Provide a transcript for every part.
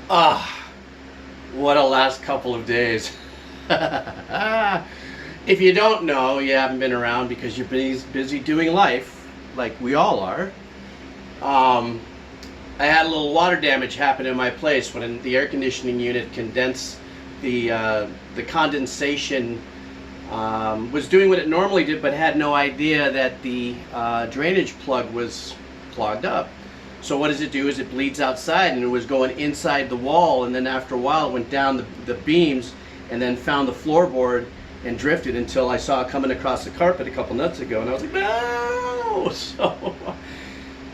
Ah, what a last couple of days. If you don't know, you haven't been around because you're busy doing life, like we all are. Um, I had a little water damage happen in my place when the air conditioning unit condensed the condensation was doing what it normally did, but had no idea that the drainage plug was clogged up. So what does it do is it bleeds outside, and it was going inside the wall, and then after a while it went down the beams and then found the floorboard and drifted until I saw it coming across the carpet a couple nights ago, and I was like, no! So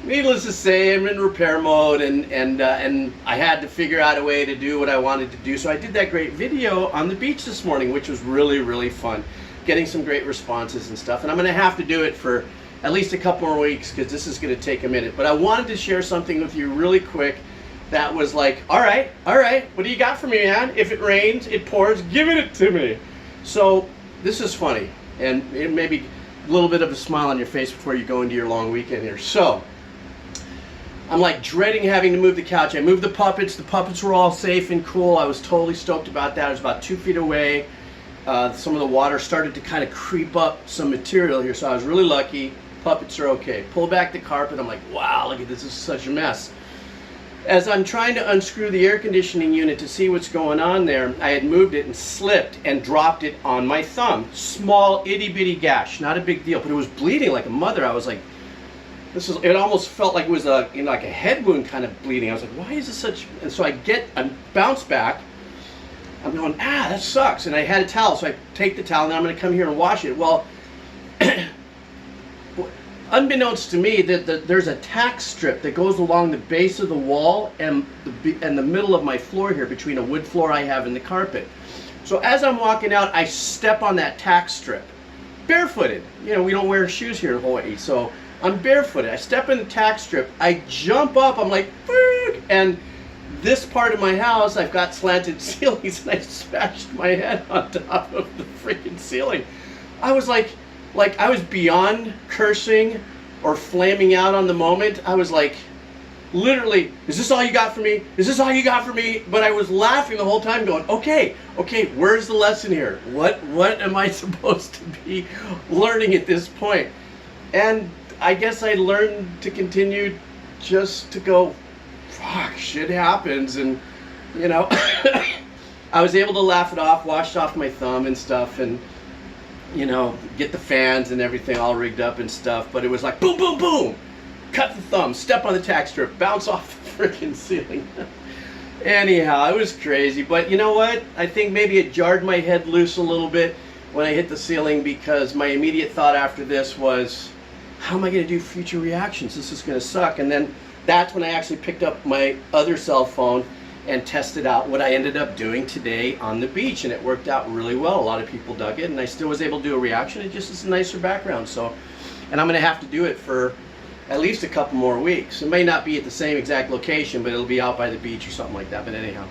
needless to say, I'm in repair mode, and I had to figure out a way to do what I wanted to do. So I did that great video on the beach this morning, which was really, really fun. Getting some great responses and stuff. And I'm going to have to do it for at least a couple more weeks because this is going to take a minute. But I wanted to share something with you really quick that was like, all right, what do you got for me, man? If it rains, it pours, give it to me. So this is funny, and it maybe a little bit of a smile on your face before you go into your long weekend here. So I'm like dreading having to move the couch. I moved the puppets. The puppets were all safe and cool. I was totally stoked about that. I was about 2 feet away. Some of the water started to kind of creep up some material here, so I was really lucky. Puppets are okay. Pull back the carpet. I'm like, wow, look at this. This is such a mess. As I'm trying to unscrew the air conditioning unit to see what's going on there, I had moved it and slipped and dropped it on my thumb. Small, itty-bitty gash. Not a big deal, but it was bleeding like a mother. I was like, it almost felt like it was like a head wound kind of bleeding. I was like, why is this such? And so I bounce back. I'm going, that sucks. And I had a towel, so I take the towel and I'm going to come here and wash it. Well, unbeknownst to me, that there's a tack strip that goes along the base of the wall and the middle of my floor here, between a wood floor I have and the carpet. So as I'm walking out, I step on that tack strip, barefooted. You know, we don't wear shoes here in Hawaii, so I'm barefooted. I step in the tack strip. I jump up. I'm like, and this part of my house, I've got slanted ceilings, and I smashed my head on top of the freaking ceiling. I was like I was beyond cursing or flaming out on the moment. I was like, literally, is this all you got for me? Is this all you got for me? But I was laughing the whole time going, okay, where's the lesson here? What am I supposed to be learning at this point? And I guess I learned to continue just to go, fuck, shit happens. And, you know, I was able to laugh it off, washed off my thumb and stuff, and, you know, get the fans and everything all rigged up and stuff. But it was like, boom, boom, boom. Cut the thumb, step on the tack strip, bounce off the freaking ceiling. Anyhow, it was crazy. But you know what? I think maybe it jarred my head loose a little bit when I hit the ceiling, because my immediate thought after this was, how am I going to do future reactions? This is going to suck. And then that's when I actually picked up my other cell phone and tested out what I ended up doing today on the beach, and it worked out really well. A lot of people dug it, and I still was able to do a reaction. It just is a nicer background. So, and I'm going to have to do it for at least a couple more weeks. It may not be at the same exact location, but it'll be out by the beach or something like that. But anyhow,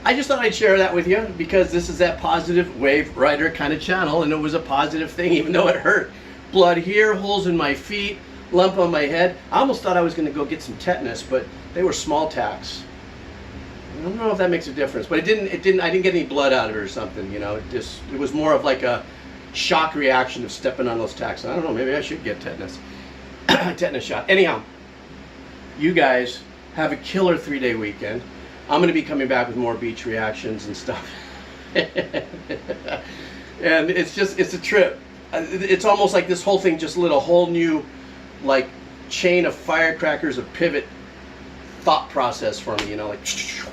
I just thought I'd share that with you, because this is that positive wave rider kind of channel, and it was a positive thing, even though it hurt. Blood here, holes in my feet, lump on my head. I almost thought I was going to go get some tetanus, but they were small tacks. I don't know if that makes a difference, but it didn't. I didn't get any blood out of it or something. You know, it was more of like a shock reaction of stepping on those tacks. I don't know. Maybe I should get tetanus, tetanus shot. Anyhow, you guys have a killer 3-day weekend. I'm going to be coming back with more beach reactions and stuff, and it's a trip. It's almost like this whole thing just lit a whole new, like, chain of firecrackers, a pivot thought process for me, you know, like,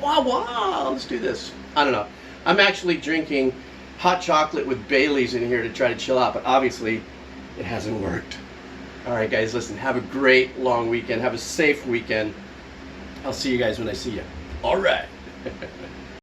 wow, let's do this. I don't know. I'm actually drinking hot chocolate with Bailey's in here to try to chill out, but obviously it hasn't worked. All right, guys, listen, have a great long weekend. Have a safe weekend. I'll see you guys when I see you. All right.